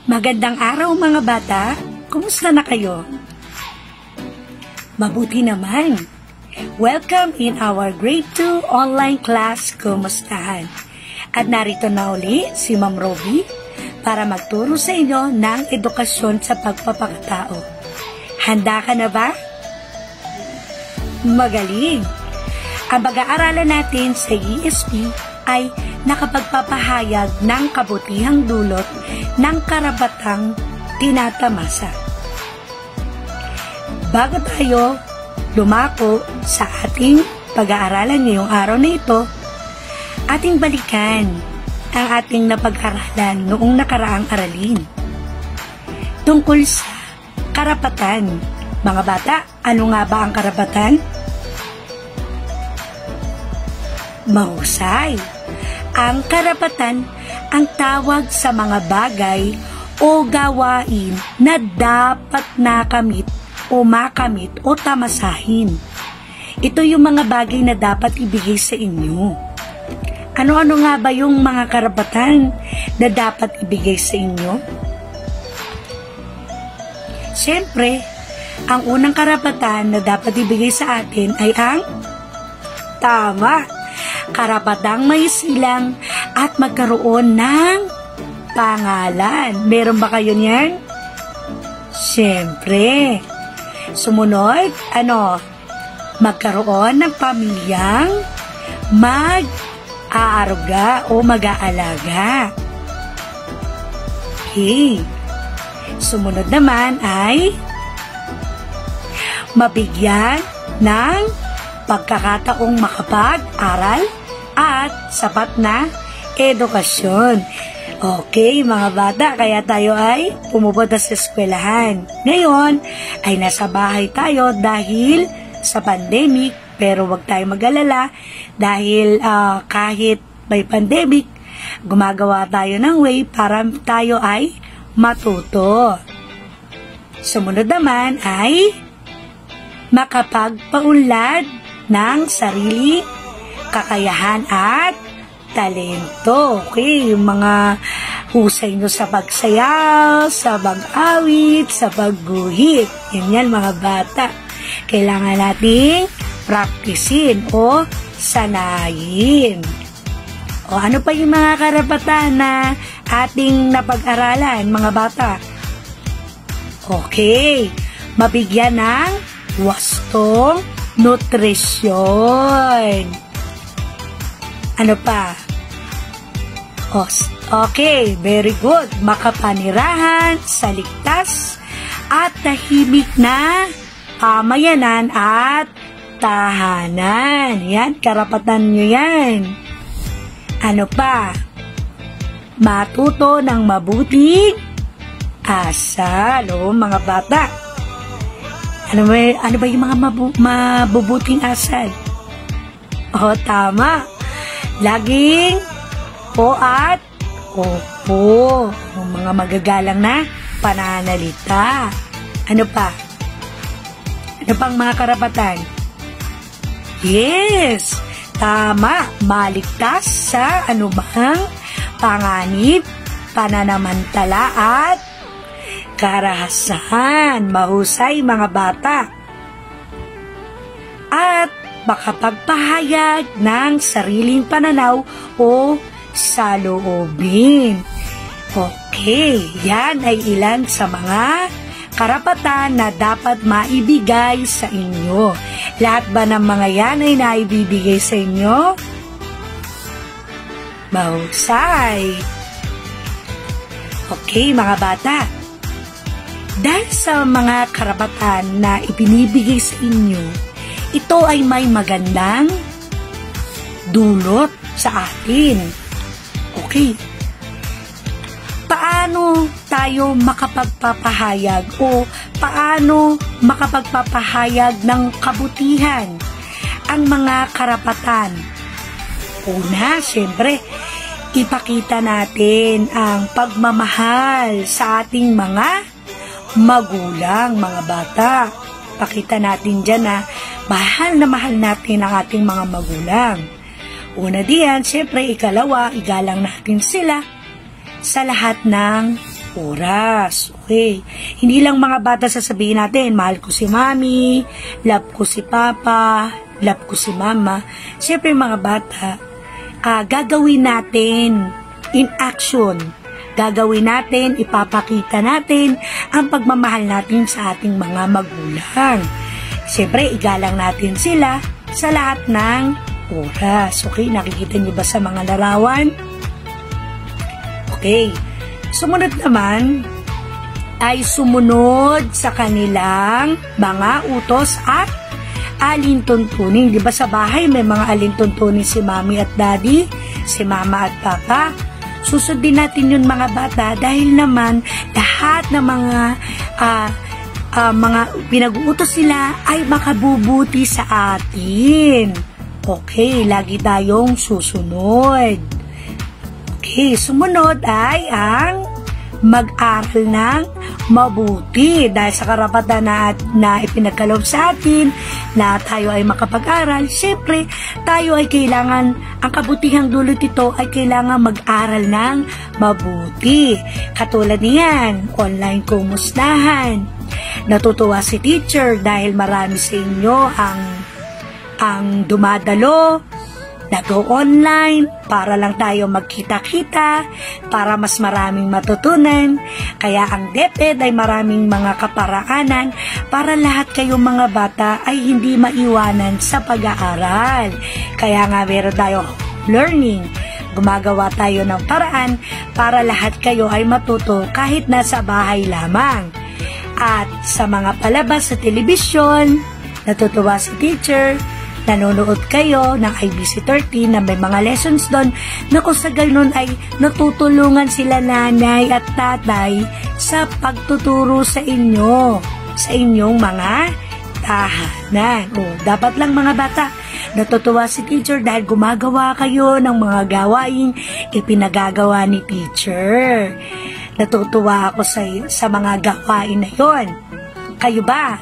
Magandang araw mga bata, kumusta na kayo? Mabuti naman. Welcome in our grade 2 online class, Kumustahan. At narito na uli si Ma'am Roby para magturo sa inyo ng edukasyon sa pagpapakatao. Handa ka na ba? Magaling! Ang pag-aaralan natin sa ESP ay nakapagpapahayag ng kabutihang dulot ng karapatang tinatamasa. Bago tayo lumako sa ating pag-aaralan ngayong araw na ito, ating balikan ang ating napag-aralan noong nakaraang aralin tungkol sa karapatan. Mga bata, ano nga ba ang karapatan? Mahusay. Ang karapatan ang tawag sa mga bagay o gawain na dapat nakamit o makamit o tamasahin. Ito yung mga bagay na dapat ibigay sa inyo. Ano-ano nga ba yung mga karapatan na dapat ibigay sa inyo? Siyempre, ang unang karapatan na dapat ibigay sa atin ay ang karapatang may silang at magkaroon ng pangalan. Meron ba kayo niyan? Siyempre. Sumunod, magkaroon ng pamilyang mag-aaruga o mag-aalaga. Okay. Sumunod naman ay mabigyan ng pagkakataong makapag-aral at sapat na edukasyon. Okay, mga bata, kaya tayo ay pumupunta sa eskwelahan. Ngayon ay nasa bahay tayo dahil sa pandemic, pero wag tayo mag-alala dahil kahit may pandemic, gumagawa tayo ng way para tayo ay matuto. Sumunod naman ay makapagpaunlad ng sarili, kakayahan at talento. Okay, yung mga husay nyo sa pagsayaw, sa pag-awit, sa pagguhit. Yan mga bata. Kailangan nating praktisin o sanayin. O ano pa yung mga karapatan na ating napag-aralan, mga bata? Okay, mabigyan ng wastong nutrisyon. Ano pa? Okay, very good. Makapanirahan sa ligtas at tahimik na pamayanan at tahanan. Yan, karapatan nyo yan. Ano pa? Matuto ng mabuting asal. O, mga bata. Ano ba yung mga mabubuting asal? Tama. Laging po at opo. Mga magagalang na pananalita. Ano pa? Ano pang mga karapatan? Yes! Tama. Maligtas sa anumang panganib, pananamantala at karahasan. Mahusay, mga bata. At makapagpahayag ng sariling pananaw o saloobin. Okay, yan ay ilan sa mga karapatan na dapat maibigay sa inyo. Lahat ba ng mga yan ay naibibigay sa inyo? Mahusay. Okay, mga bata. Dahil sa mga karapatan na ibinibigay sa inyo, ito ay may magandang dulot sa atin. Okay. Paano tayo makapagpapahayag o paano makapagpapahayag ng kabutihan ang mga karapatan? Una, siyempre, ipakita natin ang pagmamahal sa ating mga magulang, mga bata. Pakita natin dyan na mahal natin ang ating mga magulang. Una diyan, siyempre, ikalawa, igalang natin sila sa lahat ng oras. Okay. Hindi lang mga bata sasabihin natin, mahal ko si mami, love ko si papa, love ko si mama. Siyempre mga bata, gagawin natin in action. Gagawin natin, ipapakita natin ang pagmamahal natin sa ating mga magulang. Siyempre, igalang natin sila sa lahat ng oras. Okay, nakikita niyo ba sa mga larawan? Okay, sumunod naman ay sumunod sa kanilang mga utos at alintuntunin. Di ba sa bahay may mga alintuntunin si mami at daddy, si mama at papa? Susundin natin yun mga bata dahil naman lahat ng mga pinag-uutos sila ay makabubuti sa atin. Okay, lagi tayong susunod. Okay, sumunod ay ang mag-aral ng mabuti dahil sa karapatan na ipinagkaloob sa atin na tayo ay makapag-aral. Siyempre, tayo ay kailangan, ang kabutihang dulot ito ay kailangan mag-aral ng mabuti. Katulad niyan, online kumustahan. Natutuwa si teacher dahil marami sa inyo ang dumadalo, nag-go online para lang tayo magkita-kita, para mas maraming matutunan. Kaya ang DepEd ay maraming mga kaparaanan para lahat kayong mga bata ay hindi maiwanan sa pag-aaral. Kaya nga meron tayo learning. Gumagawa tayo ng paraan para lahat kayo ay matuto kahit nasa bahay lamang. At sa mga palabas sa telebisyon, natutuwa si teacher, nanonood kayo ng IBC 13 na may mga lessons doon na kung sa ganun ay natutulungan sila nanay at tatay sa pagtuturo sa inyo, sa inyong mga tahanan. Dapat lang mga bata, natutuwa si teacher dahil gumagawa kayo ng mga gawaing ipinagagawa ni teacher. Natutuwa ako sa mga gawain na yon. Kayo ba?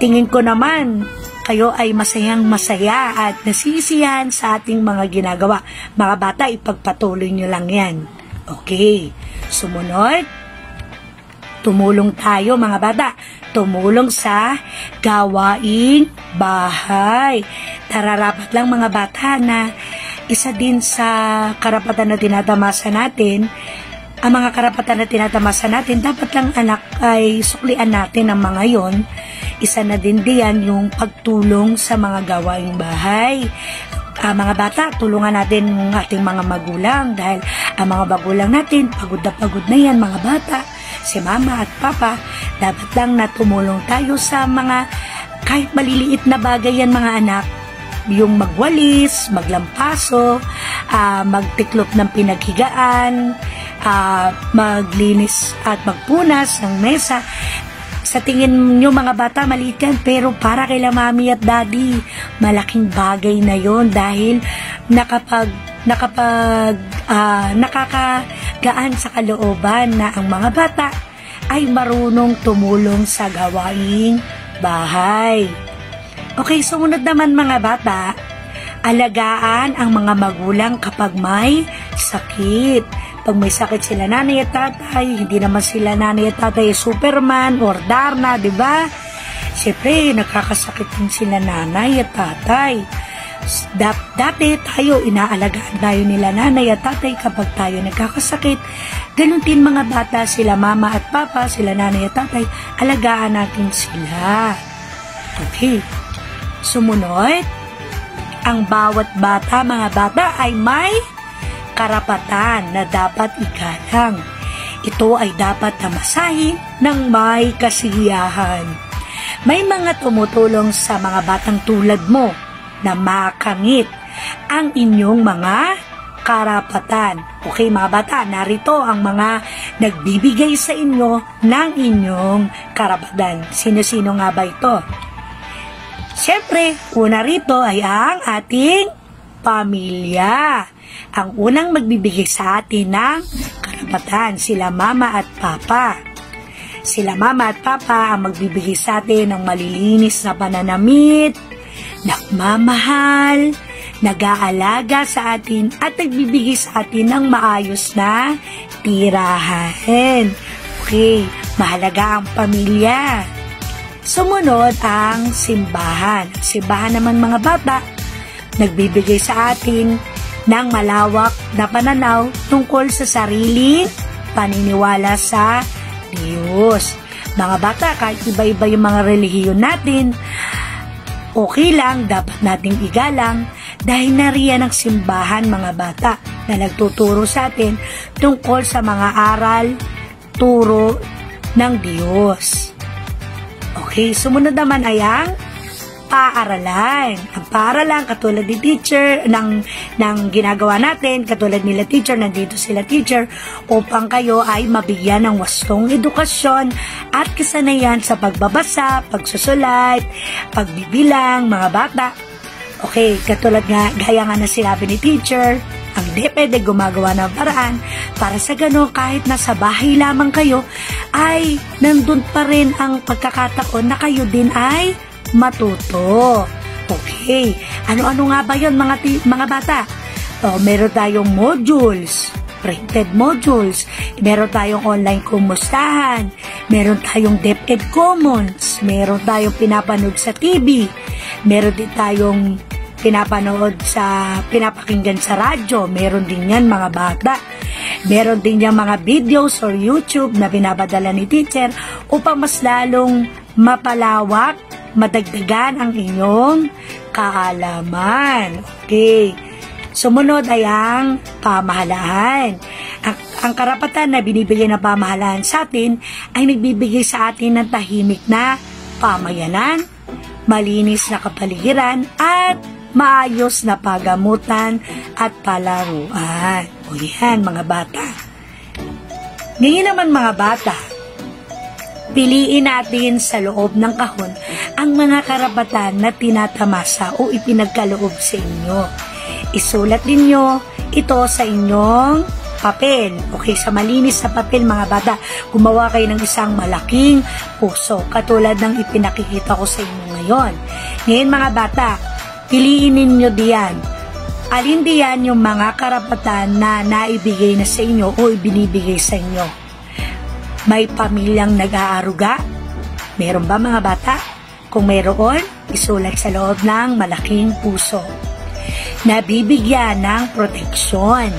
Tingin ko naman, kayo ay masayang-masaya at nasisiyahan sa ating mga ginagawa. Mga bata, ipagpatuloy nyo lang yan. Okay. Sumunod, tumulong tayo mga bata. Tumulong sa gawaing bahay. Tararapat lang mga bata na isa din sa karapatan na tinatamasa natin. Ang mga karapatan na tinatamasa natin, dapat lang anak ay suklian natin ang mga yon. Isa na din diyan yung pagtulong sa mga gawaing bahay. Mga bata, tulungan natin ng ating mga magulang dahil ang mga magulang natin, pagod na yan mga bata. Si mama at papa, dapat lang na tumulong tayo sa mga kahit maliliit na bagay yan mga anak. Yung magwalis, maglampaso, magtiklop ng pinaghigaan, maglinis at magpunas ng mesa. Sa tingin nyo mga bata, maliit yan, pero para kay mami at daddy, malaking bagay na yon dahil nakakagaan sa kalooban na ang mga bata ay marunong tumulong sa gawaing bahay. Okay, sumunod naman mga bata, alagaan ang mga magulang kapag may sakit. Pag may sakit sila nanay at tatay, hindi naman sila nanay at tatay Superman or Darna, di ba? Siyempre, nakakasakit din sila nanay at tatay. Dati tayo, inaalagaan tayo nila nanay at tatay kapag tayo nagkakasakit. Ganun din mga bata, sila mama at papa, sila nanay at tatay, alagaan natin sila. Okay. Sumunod, ang bawat bata, mga bata ay may karapatan na dapat igalang. Ito ay dapat tamasahin ng may kasiyahan. May mga tumutulong sa mga batang tulad mo na makamit ang inyong mga karapatan. Okay mga bata, narito ang mga nagbibigay sa inyo ng inyong karapatan. Sino-sino nga ba ito? Siyempre, una rito ay ang ating pamilya. Ang unang magbibigay sa atin ng karapatan, sila mama at papa. Sila mama at papa ang magbibigay sa atin ng malilinis na pananamit, nagmamahal, nag-aalaga sa atin at nagbibigay sa atin ng maayos na tirahan. Okay, mahalaga ang pamilya. Sumunod ang simbahan. Simbahan naman mga bata, nagbibigay sa atin ng malawak na pananaw tungkol sa sarili, paniniwala sa Diyos. Mga bata, kahit iba-iba yung mga relihiyon natin, okay lang, dapat nating igalang dahil nariyan ang simbahan mga bata na nagtuturo sa atin tungkol sa mga aral, turo ng Diyos. Okay, sumunod naman ay ang paaralan. Ang paaralan, katulad ni teacher, ng ginagawa natin, katulad nila teacher, nandito sila teacher, upang kayo ay mabigyan ng wastong edukasyon at kasanayan sa pagbabasa, pagsusulat, pagbibilang, mga bata. Okay, katulad nga, gaya nga na sinabi ni teacher, ang DepEd ay gumagawa ng paraan para sa gano'n kahit nasa bahay lamang kayo, ay nandun pa rin ang pagkakataon na kayo din ay matuto. Okay, ano-ano nga ba yun mga bata? Meron tayong modules, printed modules, meron tayong online kumustahan, meron tayong DepEd Commons, meron tayong pinapanood sa TV, meron din tayong pinapakinggan sa radyo, meron din yan mga bata. Meron din yung mga videos or YouTube na binapadala ni teacher upang mas lalong mapalawak, madagdagan ang inyong kaalaman. Okay. Sumunod ay ang pamahalaan. Ang karapatan na binibigay ng pamahalaan sa atin ay nagbibigay sa atin ng tahimik na pamayanan, malinis na kapaligiran, at maayos na pagamutan at palaruan. O yan, mga bata. Ngayon naman mga bata, piliin natin sa loob ng kahon ang mga karapatan na tinatamasa o ipinagkaloob sa inyo. Isulat ninyo ito sa inyong papel. Okay, sa malinis na papel mga bata, gumawa kayo ng isang malaking puso katulad ng ipinakikita ko sa inyo ngayon. Ngayon mga bata, piliin ninyo diyan. Alin diyan yung mga karapatan na naibigay na sa inyo o ibinibigay sa inyo? May pamilyang nag-aaruga? Meron ba mga bata? Kung mayroon, isulat sa loob ng malaking puso. Nabibigyan ng proteksyon.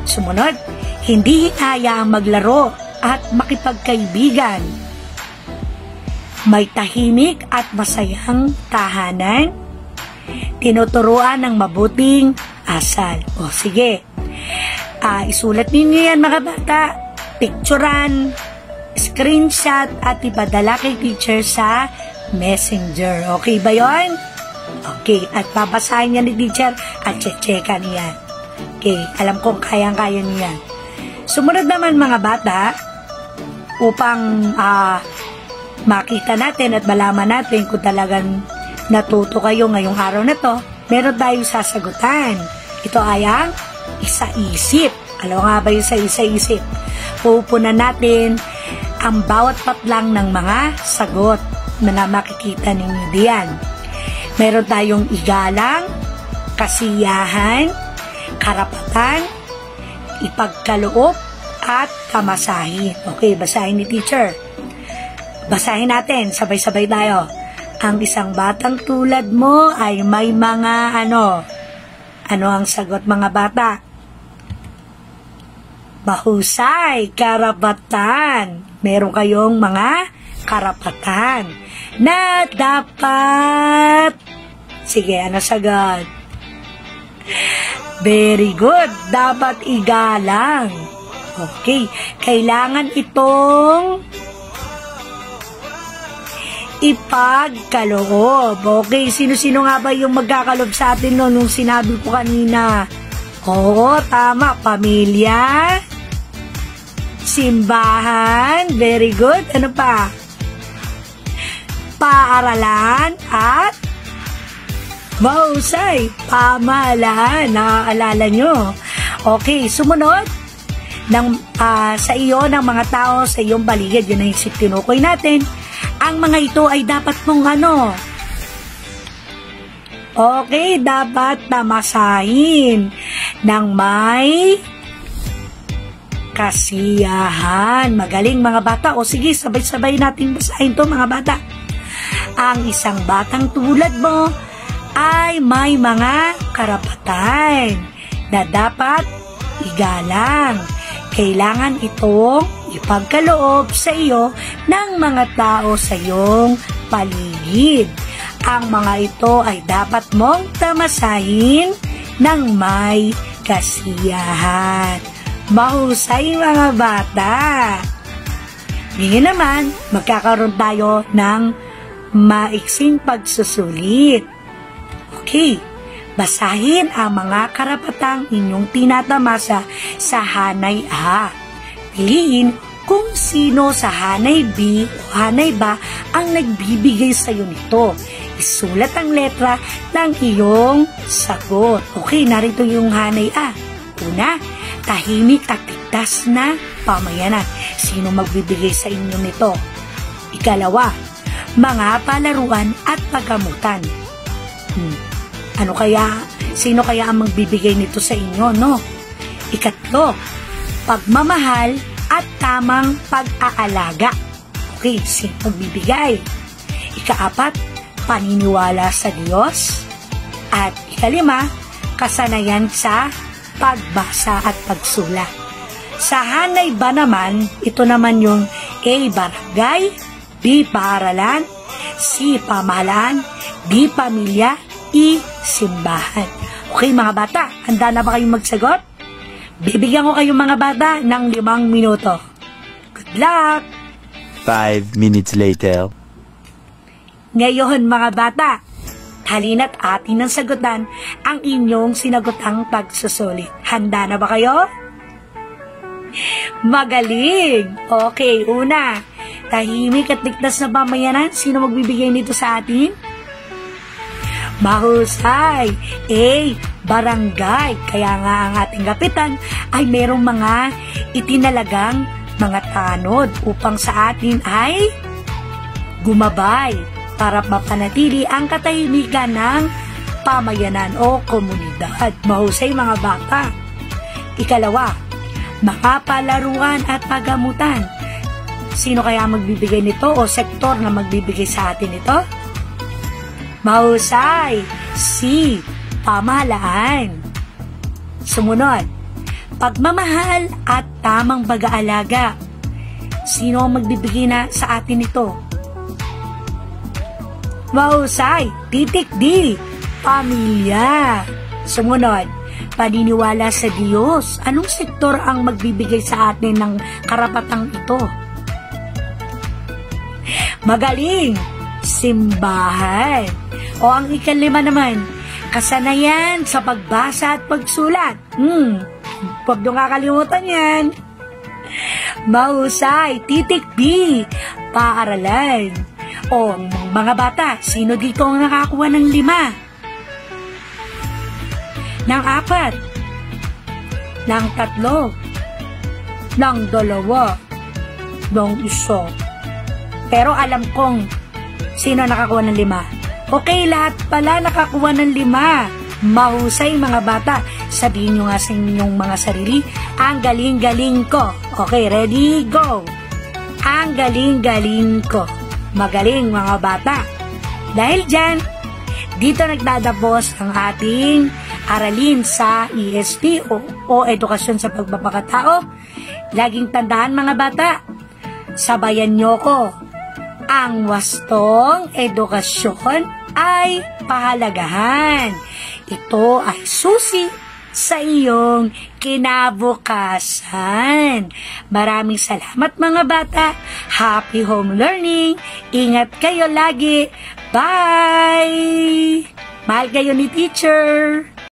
Sumunod, hindi hinayaang maglaro at makipagkaibigan. May tahimik at masayang tahanan. Tinuturuan ng mabuting asal. O sige, isulat ninyo yan mga bata, picturean, screenshot at ipadala kay teacher sa messenger. Okay ba yon? Okay, at babasahin niya ni teacher at check-checkan niya. Okay, alam kong kayang-kaya niya. Sumunod naman mga bata, upang makita natin at malaman natin kung talagang natuto kayo ngayong araw na to, meron tayong sasagutan. Ito ay ang isa-isip. Alam nga ba yung isa-isip? Pupunan natin ang bawat patlang ng mga sagot na makikita ninyo diyan. Meron tayong igalang, kasiyahan, karapatan, ipagkaloob, at kamasahin. Okay, basahin ni teacher. Basahin natin, sabay-sabay tayo. Ang isang batang tulad mo ay may mga ano? Ano ang sagot mga bata? Mahusay, karapatan. Meron kayong mga karapatan na dapat... Sige, ano sagot? Very good. Dapat igalang. Okay. Kailangan itong ipagkaloob. Okay, sino-sino nga ba yung magkakaloob sa atin nung sinabi ko kanina? Oo, tama. Pamilya, simbahan, very good. Ano pa? Paaralan at mahusay, pamahalaan. Naaalala nyo? Okay, sumunod sa iyo ng mga tao sa iyong paligid. Yun ang tinukoy natin. Ang mga ito ay dapat mong ano? Okay, dapat tamasahin ng may kasiyahan. Magaling mga bata. O sige, sabay-sabay natin basahin to mga bata. Ang isang batang tulad mo ay may mga karapatan na dapat igalang. Kailangan itong ipagkaloob sa iyo ng mga tao sa iyong paligid. Ang mga ito ay dapat mong tamasahin ng may kasiyahan. Mahusay mga bata! Ngayon naman, magkakaroon tayo ng maiksing pagsusulit. Okay, basahin ang mga karapatang inyong tinatamasa sa hanay A. Piliin kung sino sa hanay B o hanay ba ang nagbibigay sa iyo nito. Isulat ang letra ng iyong sagot. Okay, narito yung hanay A. Una, tahimik at ligtas na pamayanan. Sino magbibigay sa inyo nito? Ikalawa, mga palaruan at paggamutan. Ano kaya? Sino kaya ang magbibigay nito sa inyo, no? Ikatlo, pagmamahal at tamang pag-aalaga. Okay, sino magbibigay? Ikaapat, paniniwala sa Diyos. At ikalima, kasanayan sa pagbasa at pagsulat. Sa hanay ba naman, ito naman yung A, barangay, B, paaralan, C, pamahalaan, D, pamilya, E, simbahan. Okay mga bata, handa na ba kayong magsagot? Bibigyan ko kayong mga bata ng 5 minuto. Good luck! 5 minutes later. Ngayon mga bata, halina't atin ang sagutan ang inyong sinagotang pagsusulit. Handa na ba kayo? Magaling! Okay, una, tahimik at ligtas na pamayanan. Sino magbibigay nito sa atin? Mahusay! A, barangay. Kaya nga ang ating kapitan ay merong mga itinalagang mga tanod upang sa atin ay gumabay para mapanatili ang katahimikan ng pamayanan o komunidad. Mahusay mga bata. Ikalawa, mga palaruan at paggamutan. Sino kaya magbibigay nito o sektor na magbibigay sa atin ito? Mahusay! C, pamahalaan. Sumunod, pagmamahal at tamang pag-aalaga. Sino ang magbibigay na sa atin ito? Mahusay! Titik D, pamilya. Sumunod, paniniwala sa Diyos. Anong sektor ang magbibigay sa atin ng karapatang ito? Magaling! Simbahan. O ang ikalima naman, kasanayan sa pagbasa at pagsulat. Huwag nyo kakalimutan yan. Mahusay, titik B, paaralan. O mga bata, sino dito ang nakakuha ng 5? Ng 4? Ng 3? Ng 2? Ng 1? Pero alam kong sino nakakuha ng 5. Okay, lahat pala nakakuha ng 5. Mahusay mga bata. Sabihin nyo nga sa inyong mga sarili, ang galing-galing ko. Okay, ready, go! Ang galing-galing ko. Magaling mga bata. Dahil dyan, dito nagtatapos ang ating aralin sa ESP o Edukasyon sa Pagpapakatao. Laging tandaan mga bata, sabayan nyo ko. Ang wastong edukasyon ay pahalagahan. Ito ay susi sa iyong kinabukasan. Maraming salamat mga bata. Happy home learning. Ingat kayo lagi. Bye! Mahal kayo ni teacher.